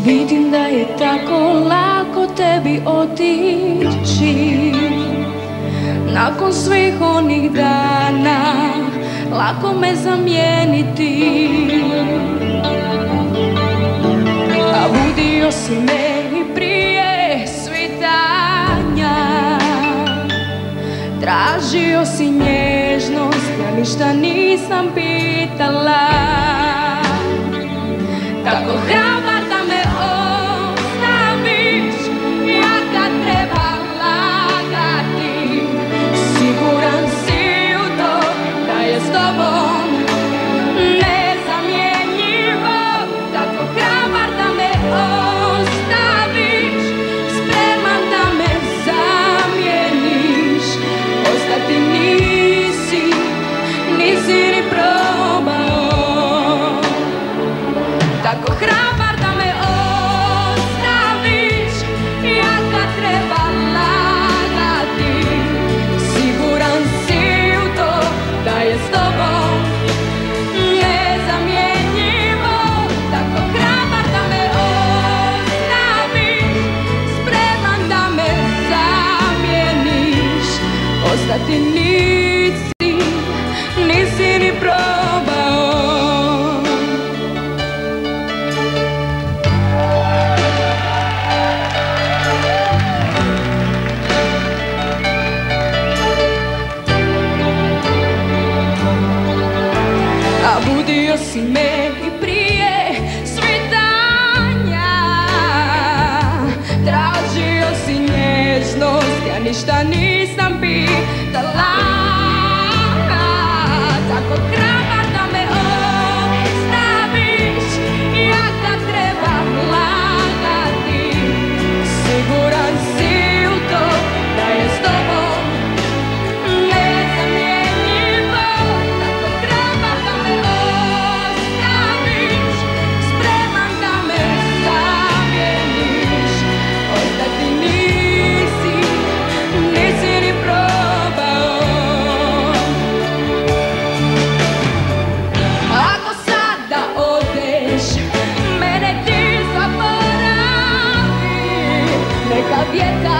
Vidim da je tako lako tebi otići. Nakon svih onih dana lako me zamijeniti. A budio si me i prije svitanja. Tražio si nježnost, ja ništa nisam pitala. Tako hrabar da me ostaviš, ja kad treba lagati. Siguran si u to da je s tobom nezamjenjivo. Tako hrabar da me ostaviš, spreman da me zamijeniš. Ostati nisi ni probao. Tako hrabar da me ostaviš, ja kad treba lagati. Siguran si u to da je s tobom nezamjenjivo. Tako hrabar da me ostaviš, spreman da me zamijeniš. Ostati nisi ni probao. A budio si me i prije svitanja. Tražio si nježnost, ja ništa nisam pitala. Tako hrabar da me ostaviš, ja kad treba lagati. Siguran si u to da je s tobom nezamjenjivo. Tako hrabar da me ostaviš, spreman da me zamijeniš. Ostati nisi ni probao. Ako sada odeš, mene ti zaboravi. Neka vjetar